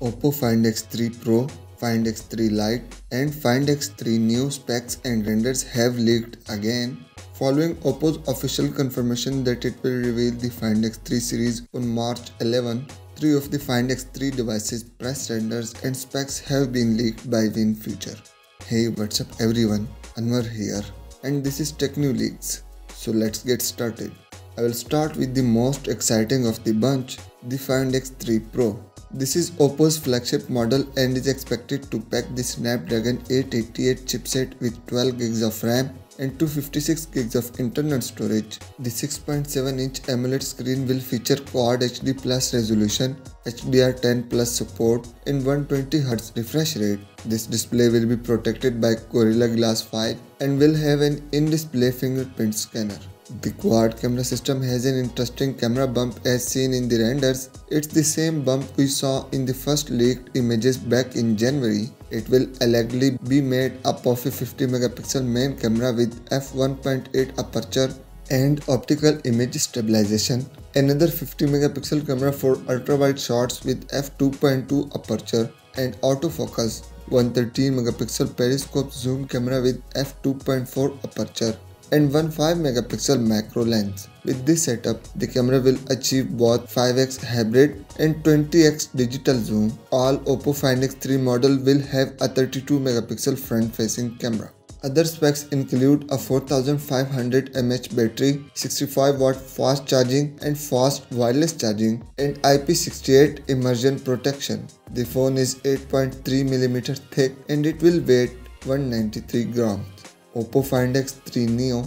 Oppo Find X3 Pro, Find X3 Lite and Find X3 new specs and renders have leaked again. Following Oppo's official confirmation that it will reveal the Find X3 series on March 11, three of the Find X3 devices' press renders and specs have been leaked by WinFuture. Hey, what's up everyone, Anwar here and this is TechNewLeaks. So let's get started. I will start with the most exciting of the bunch, the Find X3 Pro. This is Oppo's flagship model and is expected to pack the Snapdragon 888 chipset with 12GB of RAM and 256GB of internal storage. The 6.7-inch AMOLED screen will feature Quad HD Plus resolution, HDR10 Plus support and 120Hz refresh rate. This display will be protected by Gorilla Glass 5 and will have an in-display fingerprint scanner. The quad camera system has an interesting camera bump as seen in the renders. It's the same bump we saw in the first leaked images back in January. It will allegedly be made up of a 50MP main camera with f1.8 aperture and optical image stabilization, another 50MP camera for ultra-wide shots with f2.2 aperture and autofocus, 113MP periscope zoom camera with f2.4 aperture and one 5MP macro lens. With this setup, the camera will achieve both 5x hybrid and 20x digital zoom. All Oppo Find X3 model will have a 32MP front-facing camera. Other specs include a 4500 mAh battery, 65W fast charging and fast wireless charging, and IP68 immersion protection. The phone is 8.3mm thick and it will weigh 193 grams. Oppo Find X3 Neo.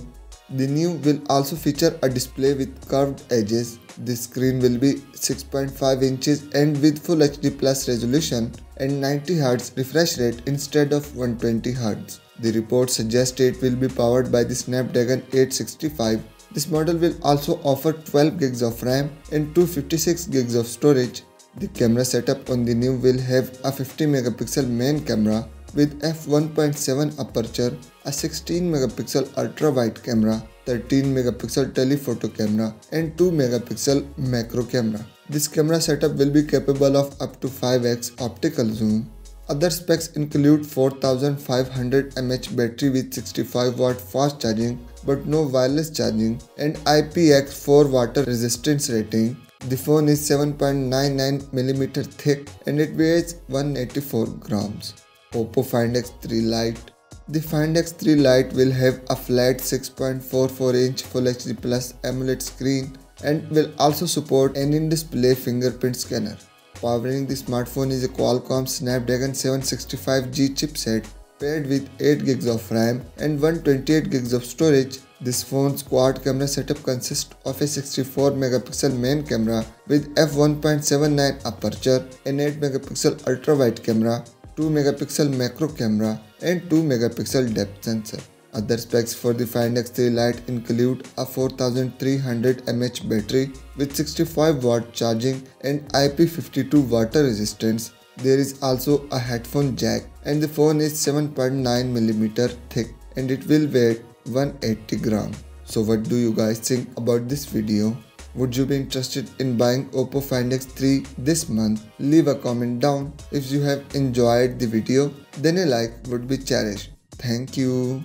The Neo will also feature a display with curved edges. The screen will be 6.5 inches and with Full HD Plus resolution and 90Hz refresh rate instead of 120Hz. The report suggests it will be powered by the Snapdragon 865. This model will also offer 12GB of RAM and 256GB of storage. The camera setup on the Neo will have a 50MP main camera with f1.7 aperture, a 16MP ultra-wide camera, 13MP telephoto camera and 2MP macro camera. This camera setup will be capable of up to 5x optical zoom. Other specs include 4500 mAh battery with 65W fast charging but no wireless charging and IPX4 water resistance rating. The phone is 7.99mm thick and it weighs 184 grams. Oppo Find X3 Lite. The Find X3 Lite will have a flat 6.44-inch Full HD Plus AMOLED screen and will also support an in-display fingerprint scanner. Powering the smartphone is a Qualcomm Snapdragon 765G chipset paired with 8GB of RAM and 128GB of storage. This phone's quad camera setup consists of a 64MP main camera with f1.79 aperture, an 8MP ultra-wide camera, 2MP macro camera and 2MP depth sensor. Other specs for the Find X3 Lite include a 4300 mAh battery with 65W charging and IP52 water resistance. There is also a headphone jack and the phone is 7.9mm thick and it will weigh 180 grams. So what do you guys think about this video? Would you be interested in buying Oppo Find X3 this month? Leave a comment down. If you have enjoyed the video, then a like would be cherished. Thank you.